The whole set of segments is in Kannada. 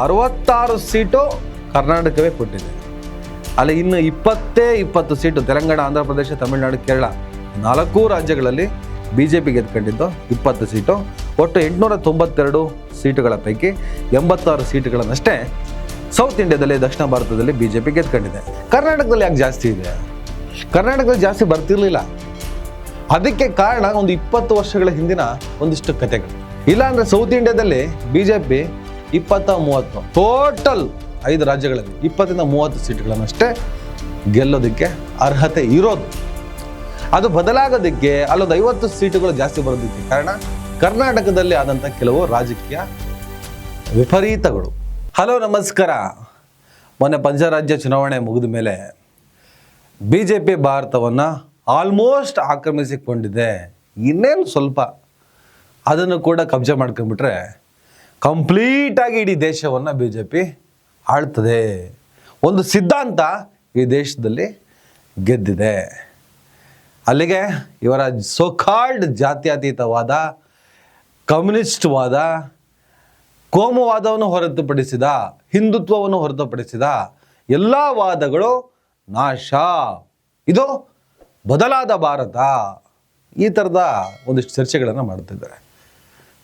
66 ಸೀಟು ಕರ್ನಾಟಕವೇ ಕೊಟ್ಟಿದೆ. ಅಲ್ಲಿ ಇನ್ನು 20 ಸೀಟು ತೆಲಂಗಾಣ, ಆಂಧ್ರ ಪ್ರದೇಶ, ತಮಿಳುನಾಡು, ಕೇರಳ 4 ರಾಜ್ಯಗಳಲ್ಲಿ BJP ಗೆದ್ಕೊಂಡಿದ್ದು 20 ಸೀಟು. ಒಟ್ಟು 892 ಸೀಟುಗಳ ಪೈಕಿ 86 ಸೀಟುಗಳನ್ನಷ್ಟೇ ಸೌತ್ ಇಂಡಿಯಾದಲ್ಲಿ, ದಕ್ಷಿಣ ಭಾರತದಲ್ಲಿ BJP ಗೆದ್ಕೊಂಡಿದೆ. ಕರ್ನಾಟಕದಲ್ಲಿ ಯಾಕೆ ಜಾಸ್ತಿ ಇದೆ? ಕರ್ನಾಟಕದಲ್ಲಿ ಜಾಸ್ತಿ ಬರ್ತಿರ್ಲಿಲ್ಲ. ಅದಕ್ಕೆ ಕಾರಣ ಒಂದು 20 ವರ್ಷಗಳ ಹಿಂದಿನ ಒಂದಿಷ್ಟು ಕಥೆಗಳು. ಇಲ್ಲಾಂದ್ರೆ ಸೌತ್ ಇಂಡಿಯಾದಲ್ಲಿ BJP 20-30 ಟೋಟಲ್ 5 ರಾಜ್ಯಗಳಲ್ಲಿ 20-30 ಸೀಟುಗಳನ್ನಷ್ಟೇ ಗೆಲ್ಲೋದಕ್ಕೆ ಅರ್ಹತೆ ಇರೋದು. ಅದು ಬದಲಾಗೋದಕ್ಕೆ ಅಲ್ಲೊಂದು 50 ಸೀಟುಗಳು ಜಾಸ್ತಿ ಬರೋದಕ್ಕೆ ಕಾರಣ ಕರ್ನಾಟಕದಲ್ಲಿ ಆದಂಥ ಕೆಲವು ರಾಜಕೀಯ ವಿಪರೀತಗಳು. ಹಲೋ ನಮಸ್ಕಾರ. ಮೊನ್ನೆ ಪಂಚರಾಜ್ಯ ಚುನಾವಣೆ ಮುಗಿದ ಮೇಲೆ BJP ಭಾರತವನ್ನು ಆಲ್ಮೋಸ್ಟ್ ಆಕ್ರಮಿಸಿಕೊಂಡಿದೆ. ಇನ್ನೇನು ಸ್ವಲ್ಪ ಅದನ್ನು ಕೂಡ ಕಬ್ಜೆ ಮಾಡ್ಕೊಂಡ್ಬಿಟ್ರೆ ಕಂಪ್ಲೀಟಾಗಿ ಇಡೀ ದೇಶವನ್ನು BJP ಆಳ್ತದೆ. ಒಂದು ಸಿದ್ಧಾಂತ ಈ ದೇಶದಲ್ಲಿ ಗೆದ್ದಿದೆ. ಅಲ್ಲಿಗೆ ಇವರ ಸೋಕಾಲ್ಡ್ ಜಾತ್ಯತೀತವಾದ, ಕಮ್ಯುನಿಸ್ಟ್ವಾದ, ಕೋಮುವಾದವನ್ನು ಹೊರತುಪಡಿಸಿದ, ಹಿಂದುತ್ವವನ್ನು ಹೊರತುಪಡಿಸಿದ ಎಲ್ಲ ವಾದಗಳು ನಾಶ. ಇದು ಬದಲಾದ ಭಾರತ. ಈ ಥರದ ಒಂದಿಷ್ಟು ಚರ್ಚೆಗಳನ್ನು ಮಾಡ್ತಿದ್ದಾರೆ.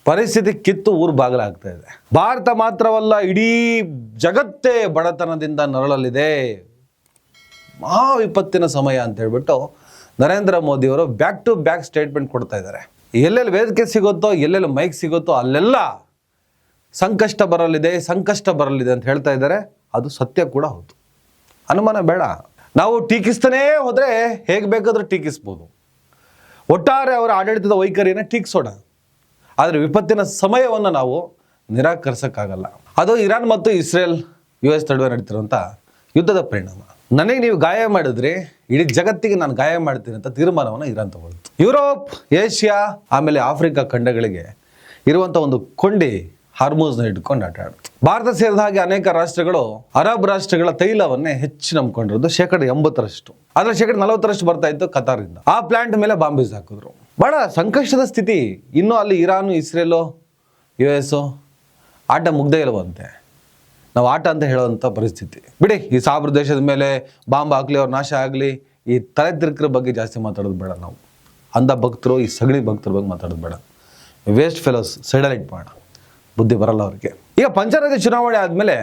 ಪರಿಸ್ಥಿತಿ ಕಿತ್ತು ಊರು ಬಾಗಿಲಾಗ್ತಾ ಇದೆ. ಭಾರತ ಮಾತ್ರವಲ್ಲ, ಇಡೀ ಜಗತ್ತೇ ಬಡತನದಿಂದ ನರಳಲಿದೆ. ಮಹಾ ವಿಪತ್ತಿನ ಸಮಯ ಅಂತ ಹೇಳ್ಬಿಟ್ಟು ನರೇಂದ್ರ ಮೋದಿಯವರು ಬ್ಯಾಕ್ ಟು ಬ್ಯಾಕ್ ಸ್ಟೇಟ್ಮೆಂಟ್ ಕೊಡ್ತಾ ಇದ್ದಾರೆ. ಎಲ್ಲೆಲ್ಲಿ ವೇದಿಕೆ ಸಿಗುತ್ತೋ, ಎಲ್ಲೆಲ್ಲಿ ಮೈಕ್ ಸಿಗುತ್ತೋ ಅಲ್ಲೆಲ್ಲ ಸಂಕಷ್ಟ ಬರಲಿದೆ ಅಂತ ಹೇಳ್ತಾ ಇದ್ದಾರೆ. ಅದು ಸತ್ಯ ಕೂಡ ಹೌದು, ಅನುಮಾನ ಬೇಡ. ನಾವು ಟೀಕಿಸ್ತಾನೇ ಹೋದರೆ ಹೇಗೆ ಬೇಕಾದರೂ ಟೀಕಿಸ್ಬೋದು. ಒಟ್ಟಾರೆ ಅವರ ಆಡಳಿತದ ವೈಖರಿಯನ್ನು ಟೀಕಿಸೋಣ. ಆದರೆ ವಿಪತ್ತಿನ ಸಮಯವನ್ನು ನಾವು ನಿರಾಕರಿಸೋಕ್ಕಾಗಲ್ಲ. ಅದು ಇರಾನ್ ಮತ್ತು ಇಸ್ರೇಲ್ US ನಡುವೆ ನಡೀತಿರುವಂಥ ಯುದ್ಧದ ಪರಿಣಾಮ. ನನಗೆ ನೀವು ಗಾಯ ಮಾಡಿದ್ರಿ, ಇಡೀ ಜಗತ್ತಿಗೆ ನಾನು ಗಾಯ ಮಾಡ್ತೀನಿ ಅಂತ ತೀರ್ಮಾನವನ್ನು ಇರಾನ್ ತಗೊಳ್ತು. ಯುರೋಪ್, ಏಷ್ಯಾ, ಆಮೇಲೆ ಆಫ್ರಿಕಾ ಖಂಡಗಳಿಗೆ ಇರುವಂಥ ಒಂದು ಕೊಂಡಿ ಹಾರ್ಮೋಸ್ನ ಇಟ್ಕೊಂಡು ಆಟ ಆಡುತ್ತೆ. ಭಾರತ ಸೇರಿದ ಹಾಗೆ ಅನೇಕ ರಾಷ್ಟ್ರಗಳು ಅರಬ್ ರಾಷ್ಟ್ರಗಳ ತೈಲವನ್ನೇ ಹೆಚ್ಚು ನಂಬ್ಕೊಂಡಿರೋದು. 80%. ಆದರೆ 40% ಬರ್ತಾ ಇತ್ತು ಕತಾರಿಂದ. ಆ ಪ್ಲಾಂಟ್ ಮೇಲೆ ಬಾಂಬ್ ಹಾಕಿದ್ರು. ಬಹಳ ಸಂಕಷ್ಟದ ಸ್ಥಿತಿ. ಇನ್ನೂ ಅಲ್ಲಿ ಇರಾನು, ಇಸ್ರೇಲು, US ಆಟ ಮುಗ್ದೇ ಇಲ್ವಂತೆ. ನಾವು ಆಟ ಅಂತ ಹೇಳುವಂಥ ಪರಿಸ್ಥಿತಿ ಬಿಡಿ. ಈ ಸಾವಿರ ದೇಶದ ಮೇಲೆ ಬಾಂಬ್ ಹಾಕ್ಲಿ, ಅವ್ರ ನಾಶ ಆಗಲಿ, ಈ ತಲೆ ತಿರುಕರ ಬಗ್ಗೆ ಜಾಸ್ತಿ ಮಾತಾಡೋದು ಬೇಡ. ನಾವು ಅಂಧ ಭಕ್ತರು, ಈ ಸಗಣಿ ಭಕ್ತರ ಬಗ್ಗೆ ಮಾತಾಡೋದು ಬೇಡ. ವೇಸ್ಟ್ ಫೆಲೋಸ್ ಸೈಡಲೈಟ್ ಮಾಡೋಣ, ಬುದ್ಧಿ ಬರಲ್ಲ ಅವ್ರಿಗೆ. ಈಗ ಪಂಚರಾಜ್ಯ ಚುನಾವಣೆ ಆದಮೇಲೆ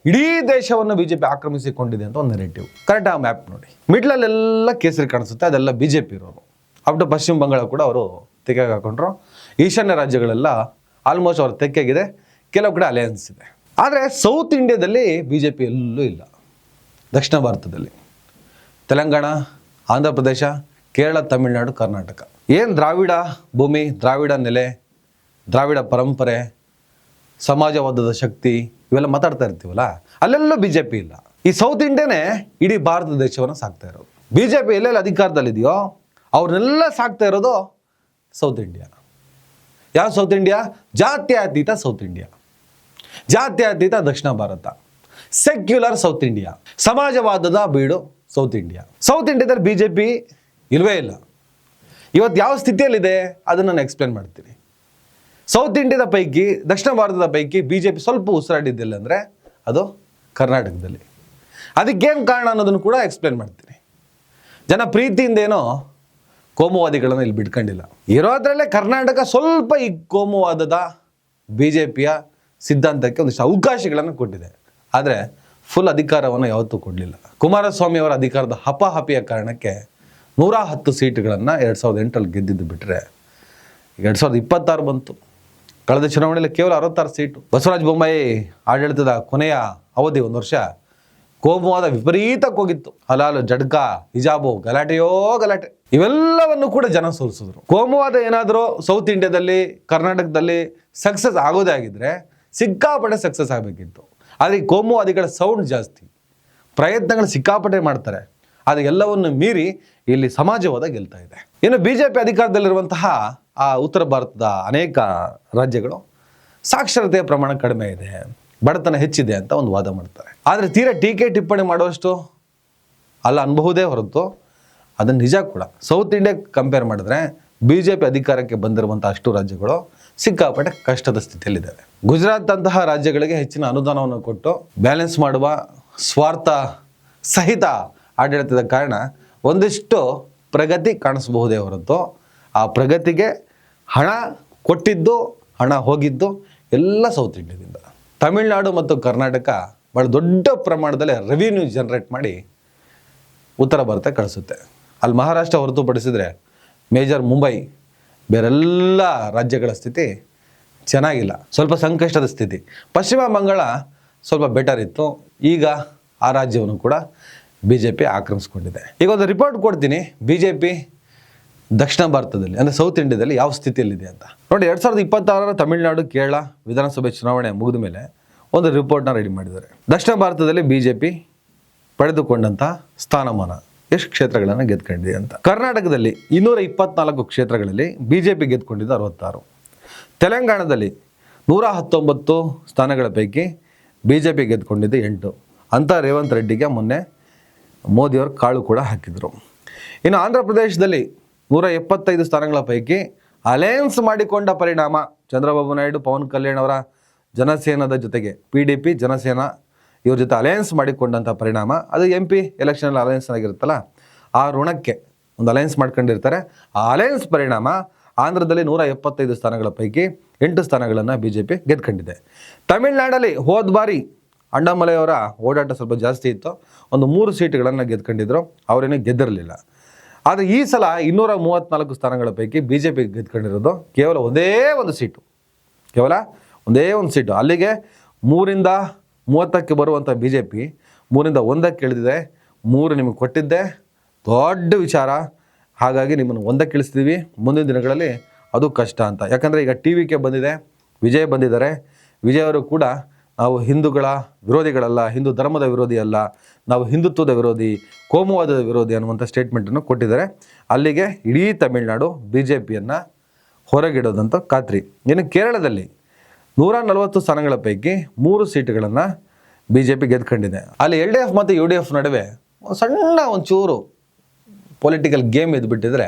ಇಡೀ ದೇಶವನ್ನು BJP ಆಕ್ರಮಿಸಿಕೊಂಡಿದೆ ಅಂತ ಒಂದು ನೆರೆಟಿವ್. ಕರೆಕ್ಟ್ ಆ ಮ್ಯಾಪ್ ನೋಡಿ, ಮಿಡ್ಲಲ್ಲೆಲ್ಲ ಕೇಸರಿ ಕಾಣಿಸುತ್ತೆ, ಅದೆಲ್ಲ BJP ಇರೋರು. ಅಪ್ ಟು ಪಶ್ಚಿಮ ಬಂಗಾಳ ಕೂಡ ಅವರು ತೆಗೆಗೆ ಹಾಕೊಂಡ್ರು. ಈಶಾನ್ಯ ರಾಜ್ಯಗಳೆಲ್ಲ ಆಲ್ಮೋಸ್ಟ್ ಅವ್ರ ತೆಕ್ಕೆಗಿದೆ. ಕೆಲವು ಕಡೆ ಅಲಯನ್ಸ್ ಇದೆ. ಆದರೆ ಸೌತ್ ಇಂಡಿಯಾದಲ್ಲಿ BJP ಎಲ್ಲೂ ಇಲ್ಲ. ದಕ್ಷಿಣ ಭಾರತದಲ್ಲಿ ತೆಲಂಗಾಣ, ಆಂಧ್ರ ಪ್ರದೇಶ, ಕೇರಳ, ತಮಿಳುನಾಡು, ಕರ್ನಾಟಕ ಏನು ದ್ರಾವಿಡ ಭೂಮಿ, ದ್ರಾವಿಡ ನೆಲೆ, ದ್ರಾವಿಡ ಪರಂಪರೆ, ಸಮಾಜವಾದದ ಶಕ್ತಿ ಇವೆಲ್ಲ ಮಾತಾಡ್ತಾ ಇರ್ತೀವಲ್ಲ, ಅಲ್ಲೆಲ್ಲೂ BJP ಇಲ್ಲ. ಈ ಸೌತ್ ಇಂಡಿಯಾನೇ ಇಡೀ ಭಾರತ ದೇಶವನ್ನು ಸಾಕ್ತಾ ಇರೋದು. BJP ಎಲ್ಲೆಲ್ಲ ಅಧಿಕಾರದಲ್ಲಿದೆಯೋ ಅವ್ರನ್ನೆಲ್ಲ ಸಾಕ್ತಾ ಇರೋದು ಸೌತ್ ಇಂಡಿಯಾ. ಯಾವ ಸೌತ್ ಇಂಡಿಯಾ? ಜಾತ್ಯತೀತ ಸೌತ್ ಇಂಡಿಯಾ, ಜಾತ್ಯತೀತ ದಕ್ಷಿಣ ಭಾರತ, ಸೆಕ್ಯುಲರ್ ಸೌತ್ ಇಂಡಿಯಾ, ಸಮಾಜವಾದದ ಬೀಡು ಸೌತ್ ಇಂಡಿಯಾ. ಸೌತ್ ಇಂಡಿಯಾದಲ್ಲಿ BJP ಇಲ್ವೇ ಇಲ್ಲ. ಇವತ್ತು ಯಾವ ಸ್ಥಿತಿಯಲ್ಲಿದೆ ಅದನ್ನು ನಾನು ಎಕ್ಸ್ಪ್ಲೇನ್ ಮಾಡ್ತೀನಿ. ಸೌತ್ ಇಂಡಿಯಾದ ಪೈಕಿ, ದಕ್ಷಿಣ ಭಾರತದ ಪೈಕಿ BJP ಸ್ವಲ್ಪ ಉಸಿರಾಡಿದ್ದಿಲ್ಲ ಅಂದರೆ ಅದು ಕರ್ನಾಟಕದಲ್ಲಿ. ಅದಕ್ಕೇನು ಕಾರಣ ಅನ್ನೋದನ್ನು ಕೂಡ ಎಕ್ಸ್ಪ್ಲೇನ್ ಮಾಡ್ತೀನಿ. ಜನ ಪ್ರೀತಿಯಿಂದ ಏನೋ ಕೋಮುವಾದಿಗಳನ್ನು ಇಲ್ಲಿ ಬಿಟ್ಕೊಂಡಿಲ್ಲ. ಇರೋದ್ರಲ್ಲೇ ಕರ್ನಾಟಕ ಸ್ವಲ್ಪ ಈ ಕೋಮುವಾದದ BJPಯ ಸಿದ್ಧಾಂತಕ್ಕೆ ಒಂದಿಷ್ಟು ಅವಕಾಶಗಳನ್ನು ಕೊಟ್ಟಿದೆ. ಆದರೆ ಫುಲ್ ಅಧಿಕಾರವನ್ನು ಯಾವತ್ತೂ ಕೊಡಲಿಲ್ಲ. ಕುಮಾರಸ್ವಾಮಿ ಅವರ ಅಧಿಕಾರದ ಹಪಾಹಪಿಯ ಕಾರಣಕ್ಕೆ 110 ಸೀಟುಗಳನ್ನು 2008ರಲ್ಲಿ ಗೆದ್ದಿದ್ದು ಬಿಟ್ಟರೆ, ಈಗ 2026 ಬಂತು. ಕಳೆದ ಚುನಾವಣೆಯಲ್ಲಿ ಕೇವಲ 66 ಸೀಟು. ಬಸವರಾಜ ಬೊಮ್ಮಾಯಿ ಆಡಳಿತದ ಕೊನೆಯ ಅವಧಿ 1 ವರ್ಷ ಕೋಮುವಾದ ವಿಪರೀತಕ್ಕೆ ಹೋಗಿತ್ತು. ಹಲಾಲು, ಜಡ್ಕ, ಹಿಜಾಬು, ಗಲಾಟೆಯೋ ಗಲಾಟೆ, ಇವೆಲ್ಲವನ್ನು ಕೂಡ ಜನ ಸೋಲಿಸಿದ್ರು. ಕೋಮುವಾದ ಏನಾದರೂ ಸೌತ್ ಇಂಡಿಯಾದಲ್ಲಿ, ಕರ್ನಾಟಕದಲ್ಲಿ ಸಕ್ಸಸ್ ಆಗೋದೇ ಆಗಿದ್ರೆ ಸಿಕ್ಕಾಪಟ್ಟೆ ಸಕ್ಸಸ್ ಆಗಬೇಕಿತ್ತು. ಆದರೆ ಈ ಕೋಮುವಾದಿಗಳ ಸೌಂಡ್ ಜಾಸ್ತಿ, ಪ್ರಯತ್ನಗಳು ಸಿಕ್ಕಾಪಟ್ಟೆ ಮಾಡ್ತಾರೆ. ಆದರೆ ಎಲ್ಲವನ್ನು ಮೀರಿ ಇಲ್ಲಿ ಸಮಾಜವಾದ ಗೆಲ್ತಾ ಇದೆ. ಇನ್ನು BJP ಅಧಿಕಾರದಲ್ಲಿರುವಂತಹ ಆ ಉತ್ತರ ಭಾರತದ ಅನೇಕ ರಾಜ್ಯಗಳು ಸಾಕ್ಷರತೆಯ ಪ್ರಮಾಣ ಕಡಿಮೆ ಇದೆ, ಬಡತನ ಹೆಚ್ಚಿದೆ ಅಂತ ಒಂದು ವಾದ ಮಾಡ್ತಾರೆ. ಆದರೆ ತೀರಾ ಟೀಕೆ ಟಿಪ್ಪಣಿ ಮಾಡುವಷ್ಟು ಅಲ್ಲ ಅನ್ಬಹುದೇ ಹೊರತು ಅದನ್ನು ನಿಜ ಕೂಡ. ಸೌತ್ ಇಂಡಿಯಾ ಕಂಪೇರ್ ಮಾಡಿದ್ರೆ BJP ಅಧಿಕಾರಕ್ಕೆ ಬಂದಿರುವಂಥ ಅಷ್ಟು ರಾಜ್ಯಗಳು ಸಿಕ್ಕಾಪಟ್ಟೆ ಕಷ್ಟದ ಸ್ಥಿತಿಯಲ್ಲಿದ್ದಾವೆ. ಗುಜರಾತ್ ಅಂತಹ ರಾಜ್ಯಗಳಿಗೆ ಹೆಚ್ಚಿನ ಅನುದಾನವನ್ನು ಕೊಟ್ಟು ಬ್ಯಾಲೆನ್ಸ್ ಮಾಡುವ ಸ್ವಾರ್ಥ ಸಹಿತ ಆಡಳಿತದ ಕಾರಣ ಒಂದಿಷ್ಟು ಪ್ರಗತಿ ಕಾಣಿಸಬಹುದೇ ಹೊರತು ಆ ಪ್ರಗತಿಗೆ ಹಣ ಕೊಟ್ಟಿದ್ದು ಹಣ ಹೋಗಿದ್ದು ಎಲ್ಲ ಸೌತ್ ಇಂಡಿಯಾದಿಂದ. ತಮಿಳುನಾಡು ಮತ್ತು ಕರ್ನಾಟಕ ಭಾಳ ದೊಡ್ಡ ಪ್ರಮಾಣದಲ್ಲಿ ರೆವಿನ್ಯೂ ಜನರೇಟ್ ಮಾಡಿ ಉತ್ತರ ಭಾರತ ಕಳಿಸುತ್ತೆ. ಅಲ್ಲಿ ಮಹಾರಾಷ್ಟ್ರ ಹೊರತುಪಡಿಸಿದರೆ ಮೇಜರ್ ಮುಂಬೈ ಬೇರೆಲ್ಲ ರಾಜ್ಯಗಳ ಸ್ಥಿತಿ ಚೆನ್ನಾಗಿಲ್ಲ, ಸ್ವಲ್ಪ ಸಂಕಷ್ಟದ ಸ್ಥಿತಿ. ಪಶ್ಚಿಮ ಬಂಗಾಳ ಸ್ವಲ್ಪ ಬೆಟರ್ ಇತ್ತು, ಈಗ ಆ ರಾಜ್ಯವನ್ನು ಕೂಡ BJP ಆಕ್ರಮಿಸ್ಕೊಂಡಿದೆ. ಈಗ ಒಂದು ರಿಪೋರ್ಟ್ ಕೊಡ್ತೀನಿ, BJP ದಕ್ಷಿಣ ಭಾರತದಲ್ಲಿ ಅಂದರೆ ಸೌತ್ ಇಂಡಿಯಾದಲ್ಲಿ ಯಾವ ಸ್ಥಿತಿಯಲ್ಲಿದೆ ಅಂತ ನೋಡಿ. 2026 ತಮಿಳುನಾಡು ಕೇರಳ ವಿಧಾನಸಭೆ ಚುನಾವಣೆ ಮುಗಿದ ಮೇಲೆ ಒಂದು ರಿಪೋರ್ಟ್ನ ರೆಡಿ ಮಾಡಿದ್ದಾರೆ. ದಕ್ಷಿಣ ಭಾರತದಲ್ಲಿ BJP ಪಡೆದುಕೊಂಡಂಥ ಸ್ಥಾನಮಾನ ಎಷ್ಟು ಕ್ಷೇತ್ರಗಳನ್ನು ಗೆದ್ಕೊಂಡಿದೆ ಅಂತ. ಕರ್ನಾಟಕದಲ್ಲಿ 224 ಕ್ಷೇತ್ರಗಳಲ್ಲಿ BJP ಗೆದ್ಕೊಂಡಿದ್ದು 66. ತೆಲಂಗಾಣದಲ್ಲಿ 119 ಸ್ಥಾನಗಳ ಪೈಕಿ BJP ಗೆದ್ಕೊಂಡಿದ್ದು 8 ಅಂತ ರೇವಂತ್ ರೆಡ್ಡಿಗೆ ಮೊನ್ನೆ ಮೋದಿಯವರು ಕಾಳು ಕೂಡ ಹಾಕಿದರು. ಇನ್ನು ಆಂಧ್ರ ಪ್ರದೇಶದಲ್ಲಿ 175 ಸ್ಥಾನಗಳ ಪೈಕಿ ಅಲಯನ್ಸ್ ಮಾಡಿಕೊಂಡ ಪರಿಣಾಮ ಚಂದ್ರಬಾಬು ನಾಯ್ಡು ಪವನ್ ಕಲ್ಯಾಣ್ ಅವರ ಜನಸೇನಾದ ಜೊತೆಗೆ PDP ಜನಸೇನಾ ಇವ್ರ ಜೊತೆ ಅಲಯನ್ಸ್ ಮಾಡಿಕೊಂಡಂಥ ಪರಿಣಾಮ ಅದು MP ಎಲೆಕ್ಷನಲ್ಲಿ ಅಲಯನ್ಸ್ ಆಗಿರುತ್ತಲ್ಲ, ಆ ಋಣಕ್ಕೆ ಒಂದು ಅಲಯನ್ಸ್ ಮಾಡ್ಕೊಂಡಿರ್ತಾರೆ. ಆ ಅಲಯನ್ಸ್ ಪರಿಣಾಮ ಆಂಧ್ರದಲ್ಲಿ 175 ಸ್ಥಾನಗಳ ಪೈಕಿ 8 ಸ್ಥಾನಗಳನ್ನು BJP ಗೆದ್ಕೊಂಡಿದೆ. ತಮಿಳುನಾಡಲ್ಲಿ ಹೋದ ಬಾರಿ ಅಣ್ಣಾಮಲೈಯವರ ಓಡಾಟ ಸ್ವಲ್ಪ ಜಾಸ್ತಿ ಇತ್ತು, ಒಂದು 3 ಸೀಟುಗಳನ್ನು ಗೆದ್ಕೊಂಡಿದ್ರು, ಅವರೇನೂ ಗೆದ್ದಿರಲಿಲ್ಲ. ಆದರೆ ಈ ಸಲ 234 ಸ್ಥಾನಗಳ ಪೈಕಿ BJP ಗೆದ್ಕೊಂಡಿರೋದು ಕೇವಲ ಒಂದೇ ಒಂದು ಸೀಟು, ಕೇವಲ ಒಂದೇ ಒಂದು ಸೀಟು. ಅಲ್ಲಿಗೆ 3ರಿಂದ 30ಕ್ಕೆ ಬರುವಂಥ BJP 3ರಿಂದ 1ಕ್ಕೆ ಇಳಿದಿದೆ. 3 ನಿಮಗೆ ಕೊಟ್ಟಿದ್ದೆ ದೊಡ್ಡ ವಿಚಾರ, ಹಾಗಾಗಿ ನಿಮ್ಮನ್ನು 1ಕ್ಕೆ ಇಳಿಸ್ತೀವಿ. ಮುಂದಿನ ದಿನಗಳಲ್ಲಿ ಅದು ಕಷ್ಟ ಅಂತ. ಯಾಕಂದರೆ ಈಗ TVK ಬಂದಿದೆ, ವಿಜಯ್ ಬಂದಿದ್ದಾರೆ. ವಿಜಯ್ ಅವರು ಕೂಡ ನಾವು ಹಿಂದೂಗಳ ವಿರೋಧಿಗಳಲ್ಲ, ಹಿಂದೂ ಧರ್ಮದ ವಿರೋಧಿ ಅಲ್ಲ, ನಾವು ಹಿಂದುತ್ವದ ವಿರೋಧಿ, ಕೋಮುವಾದದ ವಿರೋಧಿ ಅನ್ನುವಂಥ ಸ್ಟೇಟ್ಮೆಂಟನ್ನು ಕೊಟ್ಟಿದ್ದಾರೆ. ಅಲ್ಲಿಗೆ ಇಡೀ ತಮಿಳುನಾಡು BJPಯನ್ನು ಹೊರಗಿಡೋದಂತ ಖಾತ್ರಿ. ಇನ್ನು ಕೇರಳದಲ್ಲಿ 140 ಸ್ಥಾನಗಳ ಪೈಕಿ 3 ಸೀಟುಗಳನ್ನು BJP ಗೆದ್ಕೊಂಡಿದೆ. ಅಲ್ಲಿ LDF ಮತ್ತು UDF ನಡುವೆ ಸಣ್ಣ ಒಂಚೂರು ಪೊಲಿಟಿಕಲ್ ಗೇಮ್ ಎದ್ಬಿಟ್ಟಿದ್ರೆ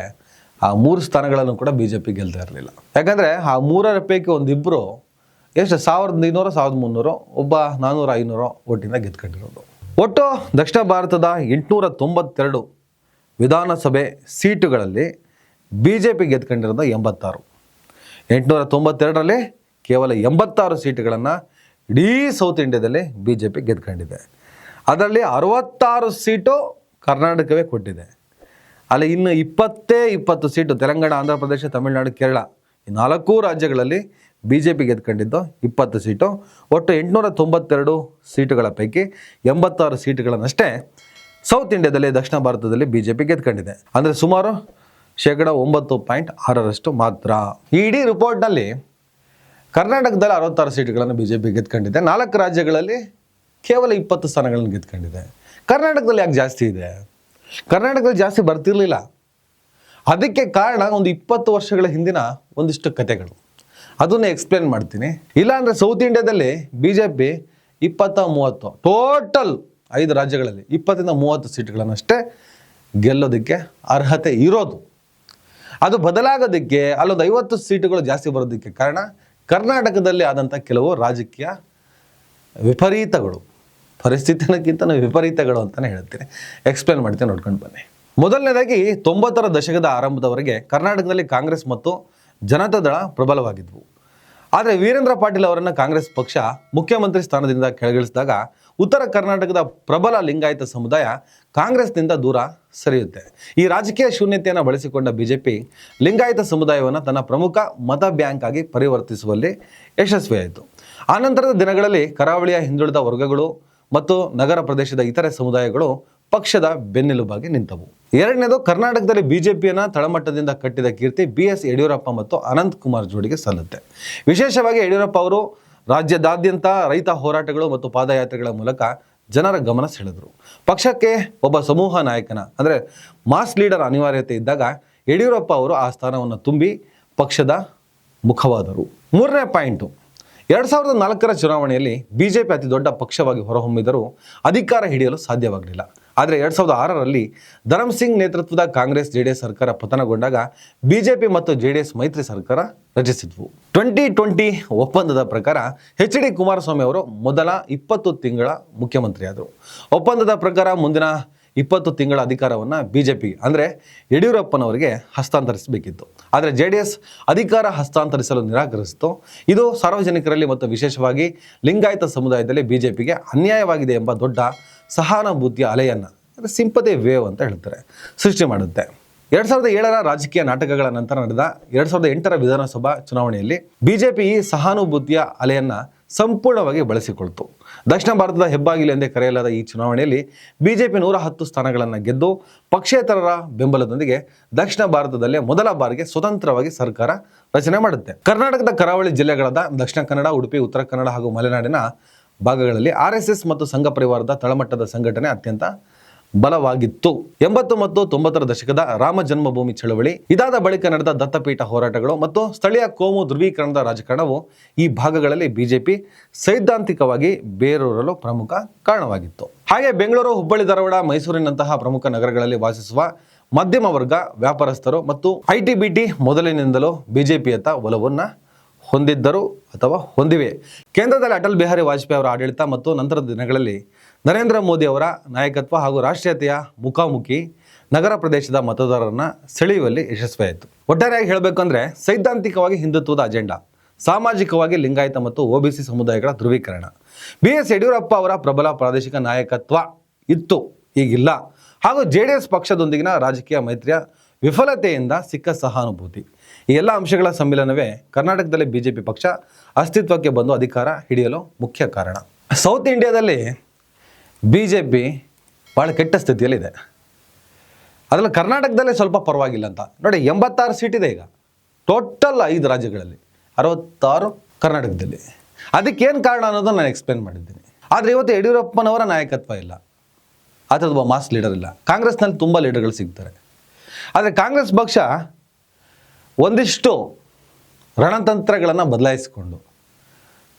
ಆ 3 ಸ್ಥಾನಗಳನ್ನು ಕೂಡ BJP ಗೆಲ್ತಾ ಇರಲಿಲ್ಲ. ಯಾಕಂದರೆ ಆ 3ರ ಪೈಕಿ ಒಂದಿಬ್ಬರು ಎಷ್ಟು 1200 1300 ಒಬ್ಬ 400 500 ಓಟಿಂದ ಗೆದ್ಕೊಂಡಿರೋದು. ಒಟ್ಟು ದಕ್ಷಿಣ ಭಾರತದ 892 ವಿಧಾನಸಭೆ ಸೀಟುಗಳಲ್ಲಿ BJP ಗೆದ್ಕೊಂಡಿರೋದು 86. 892ರಲ್ಲಿ ಕೇವಲ 86 ಸೀಟುಗಳನ್ನು ಇಡೀ ಸೌತ್ ಇಂಡಿಯಾದಲ್ಲಿ BJP ಗೆದ್ಕೊಂಡಿದೆ. ಅದರಲ್ಲಿ 66 ಸೀಟು ಕರ್ನಾಟಕವೇ ಕೊಟ್ಟಿದೆ. ಅಲ್ಲಿ ಇನ್ನು 20 ಸೀಟು ತೆಲಂಗಾಣ, ಆಂಧ್ರ ಪ್ರದೇಶ, ತಮಿಳುನಾಡು, ಕೇರಳ ಈ 4 ರಾಜ್ಯಗಳಲ್ಲಿ BJP ಗೆದ್ಕೊಂಡಿದ್ದು 20 ಸೀಟು. ಒಟ್ಟು 892 ಸೀಟುಗಳ ಪೈಕಿ 86 ಸೀಟುಗಳನ್ನಷ್ಟೇ ಸೌತ್ ಇಂಡಿಯಾದಲ್ಲಿ ದಕ್ಷಿಣ ಭಾರತದಲ್ಲಿ BJP ಗೆದ್ಕೊಂಡಿದೆ. ಅಂದರೆ ಸುಮಾರು 9.6% ಮಾತ್ರ. ಈ ಇಡೀ ರಿಪೋರ್ಟ್ನಲ್ಲಿ ಕರ್ನಾಟಕದಲ್ಲಿ 66 ಸೀಟುಗಳನ್ನು BJP ಗೆದ್ಕೊಂಡಿದೆ. 4 ರಾಜ್ಯಗಳಲ್ಲಿ ಕೇವಲ 20 ಸ್ಥಾನಗಳನ್ನು ಗೆದ್ಕೊಂಡಿದೆ. ಕರ್ನಾಟಕದಲ್ಲಿ ಯಾಕೆ ಜಾಸ್ತಿ ಇದೆ? ಕರ್ನಾಟಕದಲ್ಲಿ ಜಾಸ್ತಿ ಬರ್ತಿರ್ಲಿಲ್ಲ. ಅದಕ್ಕೆ ಕಾರಣ ಒಂದು 20 ವರ್ಷಗಳ ಹಿಂದಿನ ಒಂದಿಷ್ಟು ಕಥೆಗಳು, ಅದನ್ನೇ ಎಕ್ಸ್ಪ್ಲೇನ್ ಮಾಡ್ತೀನಿ. ಇಲ್ಲಾಂದರೆ ಸೌತ್ ಇಂಡಿಯಾದಲ್ಲಿ BJP 20-30 ಟೋಟಲ್ 5 ರಾಜ್ಯಗಳಲ್ಲಿ 20ರಿಂದ 30 ಸೀಟುಗಳನ್ನಷ್ಟೇ ಗೆಲ್ಲೋದಕ್ಕೆ ಅರ್ಹತೆ ಇರೋದು. ಅದು ಬದಲಾಗೋದಕ್ಕೆ ಅಲ್ಲೊಂದು 50 ಸೀಟುಗಳು ಜಾಸ್ತಿ ಬರೋದಕ್ಕೆ ಕಾರಣ ಕರ್ನಾಟಕದಲ್ಲಿ ಆದಂಥ ಕೆಲವು ರಾಜಕೀಯ ವಿಪರೀತಗಳು, ಪರಿಸ್ಥಿತಿನಕ್ಕಿಂತ ವಿಪರೀತಗಳು ಅಂತಲೇ ಹೇಳ್ತೀನಿ. ಎಕ್ಸ್ಪ್ಲೇನ್ ಮಾಡ್ತೀನಿ, ನೋಡ್ಕೊಂಡು ಬನ್ನಿ. ಮೊದಲನೇದಾಗಿ 90ರ ದಶಕದ ಆರಂಭದವರೆಗೆ ಕರ್ನಾಟಕದಲ್ಲಿ ಕಾಂಗ್ರೆಸ್ ಮತ್ತು ಜನತಾದಳ ಪ್ರಬಲವಾಗಿದ್ವು. ಆದರೆ ವೀರೇಂದ್ರ ಪಾಟೀಲ್ ಅವರನ್ನು ಕಾಂಗ್ರೆಸ್ ಪಕ್ಷ ಮುಖ್ಯಮಂತ್ರಿ ಸ್ಥಾನದಿಂದ ಕೆಳಗಿಳಿಸಿದಾಗ ಉತ್ತರ ಕರ್ನಾಟಕದ ಪ್ರಬಲ ಲಿಂಗಾಯತ ಸಮುದಾಯ ಕಾಂಗ್ರೆಸ್ನಿಂದ ದೂರ ಸರಿಯುತ್ತೆ. ಈ ರಾಜಕೀಯ ಶೂನ್ಯತೆಯನ್ನು ಬಳಸಿಕೊಂಡ BJP ಲಿಂಗಾಯತ ಸಮುದಾಯವನ್ನು ತನ್ನ ಪ್ರಮುಖ ಮತ ಬ್ಯಾಂಕ್ ಆಗಿ ಪರಿವರ್ತಿಸುವಲ್ಲಿ ಯಶಸ್ವಿಯಾಯಿತು. ಆನಂತರದ ದಿನಗಳಲ್ಲಿ ಕರಾವಳಿಯ ಹಿಂದುಳಿದ ವರ್ಗಗಳು ಮತ್ತು ನಗರ ಪ್ರದೇಶದ ಇತರೆ ಸಮುದಾಯಗಳು ಪಕ್ಷದ ಬೆನ್ನೆಲುಬಾಗಿ ನಿಂತವು. ಎರಡನೇದು, ಕರ್ನಾಟಕದಲ್ಲಿ BJPಯನ್ನು ತಳಮಟ್ಟದಿಂದ ಕಟ್ಟಿದ ಕೀರ್ತಿ BS ಯಡಿಯೂರಪ್ಪ ಮತ್ತು ಅನಂತ್ ಕುಮಾರ್ ಜೋಡಿಗೆ ಸಲ್ಲುತ್ತೆ. ವಿಶೇಷವಾಗಿ ಯಡಿಯೂರಪ್ಪ ಅವರು ರಾಜ್ಯದಾದ್ಯಂತ ರೈತ ಹೋರಾಟಗಳು ಮತ್ತು ಪಾದಯಾತ್ರೆಗಳ ಮೂಲಕ ಜನರ ಗಮನ ಸೆಳೆದರು. ಪಕ್ಷಕ್ಕೆ ಒಬ್ಬ ಸಮೂಹ ನಾಯಕನ ಅಂದರೆ ಮಾಸ್ ಲೀಡರ್ ಅನಿವಾರ್ಯತೆ ಇದ್ದಾಗ ಯಡಿಯೂರಪ್ಪ ಅವರು ಆ ಸ್ಥಾನವನ್ನು ತುಂಬಿ ಪಕ್ಷದ ಮುಖವಾದರು. 3ನೇ ಪಾಯಿಂಟು, 2004ರ ಚುನಾವಣೆಯಲ್ಲಿ ಬಿಜೆಪಿ ಅತಿ ದೊಡ್ಡ ಪಕ್ಷವಾಗಿ ಹೊರಹೊಮ್ಮಿದರೂ ಅಧಿಕಾರ ಹಿಡಿಯಲು ಸಾಧ್ಯವಾಗಲಿಲ್ಲ. ಆದರೆ 2006ರಲ್ಲಿ ಧರಮ್ ಸಿಂಗ್ ನೇತೃತ್ವದ ಕಾಂಗ್ರೆಸ್ ಜೆಡಿಎಸ್ ಸರ್ಕಾರ ಪತನಗೊಂಡಾಗ ಬಿಜೆಪಿ ಮತ್ತು ಜೆಡಿಎಸ್ ಮೈತ್ರಿ ಸರ್ಕಾರ ರಚಿಸಿದ್ವು. 2020 ಒಪ್ಪಂದದ ಪ್ರಕಾರ ಎಚ್.ಡಿ. ಕುಮಾರಸ್ವಾಮಿ ಅವರು ಮೊದಲ 20 ತಿಂಗಳ ಮುಖ್ಯಮಂತ್ರಿಯಾದರು. ಒಪ್ಪಂದದ ಪ್ರಕಾರ ಮುಂದಿನ 20 ತಿಂಗಳ ಅಧಿಕಾರವನ್ನು ಬಿಜೆಪಿ ಅಂದರೆ ಯಡಿಯೂರಪ್ಪನವರಿಗೆ ಹಸ್ತಾಂತರಿಸಬೇಕಿತ್ತು. ಆದರೆ ಜೆಡಿಎಸ್ ಅಧಿಕಾರ ಹಸ್ತಾಂತರಿಸಲು ನಿರಾಕರಿಸಿತು. ಇದು ಸಾರ್ವಜನಿಕರಲ್ಲಿ ಮತ್ತು ವಿಶೇಷವಾಗಿ ಲಿಂಗಾಯತ ಸಮುದಾಯದಲ್ಲಿ ಬಿಜೆಪಿಗೆ ಅನ್ಯಾಯವಾಗಿದೆ ಎಂಬ ದೊಡ್ಡ ಸಹಾನುಭೂತಿಯ ಅಲೆಯನ್ನು, ಅಂದರೆ ಸಿಂಪತಿ ವೇವ್ ಅಂತ ಹೇಳ್ತಾರೆ, ಸೃಷ್ಟಿ ಮಾಡುತ್ತೆ. 2007ರ ರಾಜಕೀಯ ನಾಟಕಗಳ ನಂತರ ನಡೆದ 2008ರ ವಿಧಾನಸಭಾ ಚುನಾವಣೆಯಲ್ಲಿ ಬಿಜೆಪಿ ಈ ಸಹಾನುಭೂತಿಯ ಅಲೆಯನ್ನು ಸಂಪೂರ್ಣವಾಗಿ ಬಳಸಿಕೊಳ್ತು. ದಕ್ಷಿಣ ಭಾರತದ ಹೆಬ್ಬಾಗಿಲು ಎಂದೇ ಕರೆಯಲಾದ ಈ ಚುನಾವಣೆಯಲ್ಲಿ ಬಿಜೆಪಿ 110 ಸ್ಥಾನಗಳನ್ನು ಗೆದ್ದು ಪಕ್ಷೇತರರ ಬೆಂಬಲದೊಂದಿಗೆ ದಕ್ಷಿಣ ಭಾರತದಲ್ಲೇ ಮೊದಲ ಬಾರಿಗೆ ಸ್ವತಂತ್ರವಾಗಿ ಸರ್ಕಾರ ರಚನೆ ಮಾಡುತ್ತೆ. ಕರ್ನಾಟಕದ ಕರಾವಳಿ ಜಿಲ್ಲೆಗಳಾದ ದಕ್ಷಿಣ ಕನ್ನಡ, ಉಡುಪಿ, ಉತ್ತರ ಕನ್ನಡ ಹಾಗೂ ಮಲೆನಾಡಿನ ಭಾಗಗಳಲ್ಲಿ RSS ಮತ್ತು ಸಂಘ ಪರಿವಾರದ ತಳಮಟ್ಟದ ಸಂಘಟನೆ ಅತ್ಯಂತ ಬಲವಾಗಿತ್ತು. 80 ಮತ್ತು 90ರ ದಶಕದ ರಾಮ ಜನ್ಮಭೂಮಿ ಚಳವಳಿ, ಇದಾದ ಬಳಿಕ ನಡೆದ ದತ್ತಪೀಠ ಹೋರಾಟಗಳು ಮತ್ತು ಸ್ಥಳೀಯ ಕೋಮು ಧ್ರುವೀಕರಣದ ರಾಜಕಾರಣವು ಈ ಭಾಗಗಳಲ್ಲಿ ಬಿಜೆಪಿ ಸೈದ್ಧಾಂತಿಕವಾಗಿ ಬೇರೂರಲು ಪ್ರಮುಖ ಕಾರಣವಾಗಿತ್ತು. ಹಾಗೆ ಬೆಂಗಳೂರು, ಹುಬ್ಬಳ್ಳಿ, ಧಾರವಾಡ, ಮೈಸೂರಿನಂತಹ ಪ್ರಮುಖ ನಗರಗಳಲ್ಲಿ ವಾಸಿಸುವ ಮಧ್ಯಮ ವರ್ಗ, ವ್ಯಾಪಾರಸ್ಥರು ಮತ್ತು IT-BT ಮೊದಲಿನಿಂದಲೂ ಬಿಜೆಪಿಯತ್ತ ಒಲವನ್ನು ಹೊಂದಿದ್ದರು ಅಥವಾ ಹೊಂದಿವೆ. ಕೇಂದ್ರದಲ್ಲಿ ಅಟಲ್ ಬಿಹಾರಿ ವಾಜಪೇಯಿ ಅವರ ಆಡಳಿತ ಮತ್ತು ನಂತರದ ದಿನಗಳಲ್ಲಿ ನರೇಂದ್ರ ಮೋದಿ ಅವರ ನಾಯಕತ್ವ ಹಾಗೂ ರಾಷ್ಟ್ರೀಯತೆಯ ಮುಖಾಮುಖಿ ನಗರ ಪ್ರದೇಶದ ಮತದಾರರನ್ನು ಸೆಳೆಯುವಲ್ಲಿ ಯಶಸ್ವಿಯಾಯಿತು. ಒಟ್ಟಾರೆಯಾಗಿ ಹೇಳಬೇಕಂದ್ರೆ ಸೈದ್ಧಾಂತಿಕವಾಗಿ ಹಿಂದುತ್ವದ ಅಜೆಂಡಾ, ಸಾಮಾಜಿಕವಾಗಿ ಲಿಂಗಾಯತ ಮತ್ತು OBC ಸಮುದಾಯಗಳ ಧ್ರುವೀಕರಣ, BS ಯಡಿಯೂರಪ್ಪ ಅವರ ಪ್ರಬಲ ಪ್ರಾದೇಶಿಕ ನಾಯಕತ್ವ ಇತ್ತು, ಈಗಿಲ್ಲ, ಹಾಗೂ JDS ಪಕ್ಷದೊಂದಿಗಿನ ರಾಜಕೀಯ ಮೈತ್ರಿಯ ವಿಫಲತೆಯಿಂದ ಸಿಕ್ಕ ಸಹಾನುಭೂತಿ, ಈ ಎಲ್ಲ ಅಂಶಗಳ ಸಮ್ಮಿಲನವೇ ಕರ್ನಾಟಕದಲ್ಲಿ ಬಿಜೆಪಿ ಪಕ್ಷ ಅಸ್ತಿತ್ವಕ್ಕೆ ಬಂದು ಅಧಿಕಾರ ಹಿಡಿಯಲು ಮುಖ್ಯ ಕಾರಣ. ಸೌತ್ ಇಂಡಿಯಾದಲ್ಲಿ ಬಿಜೆಪಿ ಭಾಳ ಕೆಟ್ಟ ಸ್ಥಿತಿಯಲ್ಲಿದೆ. ಅದರಲ್ಲಿ ಕರ್ನಾಟಕದಲ್ಲೇ ಸ್ವಲ್ಪ ಪರವಾಗಿಲ್ಲ ಅಂತ ನೋಡಿ. 86 ಸೀಟ್ ಇದೆ ಈಗ ಟೋಟಲ್ 5 ರಾಜ್ಯಗಳಲ್ಲಿ, 66 ಕರ್ನಾಟಕದಲ್ಲಿ. ಅದಕ್ಕೇನು ಕಾರಣ ಅನ್ನೋದನ್ನು ನಾನು ಎಕ್ಸ್ಪ್ಲೇನ್ ಮಾಡಿದ್ದೀನಿ. ಆದರೆ ಇವತ್ತು ಯಡಿಯೂರಪ್ಪನವರ ನಾಯಕತ್ವ ಇಲ್ಲ, ಅಥವಾ ಮಾಸ್ ಲೀಡರ್ ಇಲ್ಲ. ಕಾಂಗ್ರೆಸ್ನಲ್ಲಿ ತುಂಬ ಲೀಡರ್ಗಳು ಸಿಗ್ತಾರೆ. ಆದರೆ ಕಾಂಗ್ರೆಸ್ ಪಕ್ಷ ಒಂದಿಷ್ಟು ರಣತಂತ್ರಗಳನ್ನು ಬದಲಾಯಿಸಿಕೊಂಡು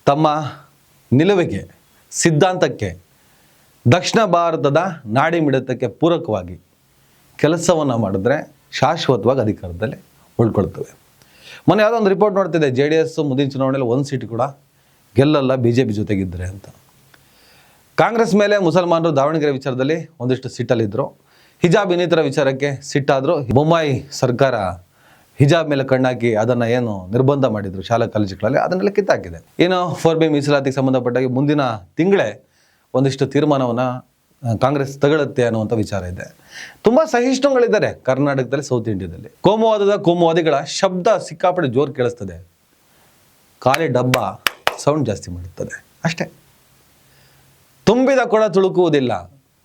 ತಮ್ಮ ನಿಲುವಿಗೆ, ಸಿದ್ಧಾಂತಕ್ಕೆ, ದಕ್ಷಿಣ ಭಾರತದ ನಾಡಿ ಮಿಡಿತಕ್ಕೆ ಪೂರಕವಾಗಿ ಕೆಲಸವನ್ನು ಮಾಡಿದ್ರೆ ಶಾಶ್ವತವಾಗಿ ಅಧಿಕಾರದಲ್ಲಿ ಉಳ್ಕೊಳ್ತವೆ. ಮೊನ್ನೆ ಯಾವುದೋ ಒಂದು ರಿಪೋರ್ಟ್ ನೋಡ್ತಿದೆ, JDS ಮುಂದಿನ ಚುನಾವಣೆಯಲ್ಲಿ 1 ಸೀಟ್ ಕೂಡ ಗೆಲ್ಲಲ್ಲ BJP ಜೊತೆಗಿದ್ದರೆ ಅಂತ. ಕಾಂಗ್ರೆಸ್ ಮೇಲೆ ಮುಸಲ್ಮಾನರು ದಾವಣಗೆರೆ ವಿಚಾರದಲ್ಲಿ ಒಂದಿಷ್ಟು ಸಿಟ್ಟಲ್ಲಿದ್ದರು. ಹಿಜಾಬ್ ಇನ್ನಿತರ ವಿಚಾರಕ್ಕೆ ಸಿಟ್ಟಾದರೂ ಬೊಮ್ಮಾಯಿ ಸರ್ಕಾರ ಹಿಜಾಬ್ ಮೇಲೆ ಕಣ್ಣಾಕಿ ಅದನ್ನು ಏನು ನಿರ್ಬಂಧ ಮಾಡಿದರು ಶಾಲಾ ಕಾಲೇಜುಗಳಲ್ಲಿ, ಅದನ್ನೆಲ್ಲ ಕಿತ್ತಾಕಿದೆ. ಇನ್ನು 4B ಮೀಸಲಾತಿಗೆ ಸಂಬಂಧಪಟ್ಟಾಗಿ ಮುಂದಿನ ತಿಂಗಳೇ ಒಂದಿಷ್ಟು ತೀರ್ಮಾನವನ್ನು ಕಾಂಗ್ರೆಸ್ ತಗೊಳುತ್ತೆ ಅನ್ನುವಂಥ ವಿಚಾರ ಇದೆ. ತುಂಬ ಸಹಿಷ್ಣುಗಳಿದ್ದಾರೆ ಕರ್ನಾಟಕದಲ್ಲಿ, ಸೌತ್ ಇಂಡಿಯಾದಲ್ಲಿ. ಕೋಮುವಾದಿಗಳ ಶಬ್ದ ಸಿಕ್ಕಾಪಟ್ಟೆ ಜೋರು ಕೇಳಿಸ್ತದೆ, ಖಾಲಿ ಡಬ್ಬ ಸೌಂಡ್ ಜಾಸ್ತಿ ಮಾಡುತ್ತದೆ ಅಷ್ಟೇ. ತುಂಬಿದ ಕೊಡ ತುಳುಕುವುದಿಲ್ಲ,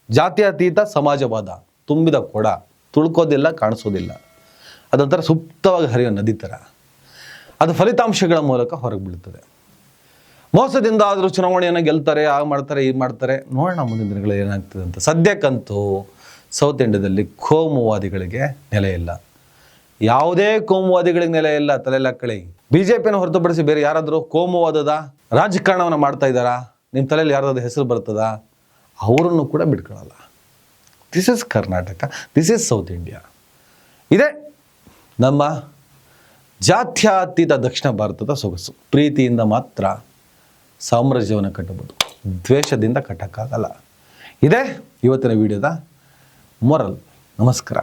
ಜಾತ್ಯತೀತ ಸಮಾಜವಾದ, ತುಂಬಿದ ಕೊಡ ತುಳುಕೋದಿಲ್ಲ, ಕಾಣಿಸೋದಿಲ್ಲ. ಅದೊಂಥರ ಸುಪ್ತವಾಗಿ ಹರಿಯೋ ನದಿ ಥರ. ಅದು ಫಲಿತಾಂಶಗಳ ಮೂಲಕ ಹೊರಗೆ ಬೀಳ್ತದೆ. ಮೋಸದಿಂದ ಆದರೂ ಚುನಾವಣೆಯನ್ನು ಗೆಲ್ತಾರೆ, ಮಾಡ್ತಾರೆ, ಮಾಡ್ತಾರೆ. ನೋಡೋಣ ಮುಂದಿನ ದಿನಗಳಲ್ಲಿ ಏನಾಗ್ತದೆ ಅಂತ. ಸದ್ಯಕ್ಕಂತೂ ಸೌತ್ ಇಂಡಿಯಾದಲ್ಲಿ ಕೋಮುವಾದಿಗಳಿಗೆ ನೆಲೆ ಇಲ್ಲ, ಯಾವುದೇ ಕೋಮುವಾದಿಗಳಿಗೆ ನೆಲೆ ಇಲ್ಲ. ತಲೆಲಾಕಳಿ ಬಿಜೆಪಿಯನ್ನು ಹೊರತುಪಡಿಸಿ ಬೇರೆ ಯಾರಾದರೂ ಕೋಮುವಾದದ ರಾಜಕಾರಣವನ್ನು ಮಾಡ್ತಾ ಇದ್ದಾರಾ, ನಿಮ್ಮ ತಲೆಯಲ್ಲಿ ಯಾರಾದ್ರೂ ಹೆಸರು ಬರ್ತದಾ, ಅವರನ್ನು ಕೂಡ ಬಿಟ್ಕೊಳ್ಳಲ್ಲ. This is Karnataka, this is south India. ಇದೇ ನಮ್ಮ ಜಾತ್ಯತೀತ ದಕ್ಷಿಣ ಭಾರತದ ಸೊಗಸು. ಪ್ರೀತಿಯಿಂದ ಮಾತ್ರ ಸಾಮ್ರಾಜ್ಯವನ್ನು ಕಟ್ಟಬಹುದು, ದ್ವೇಷದಿಂದ ಕಟ್ಟಕ್ಕಾಗಲ್ಲ. ಇದೇ ಇವತ್ತಿನ ವಿಡಿಯೋದ ಮೊರಲ್. ನಮಸ್ಕಾರ.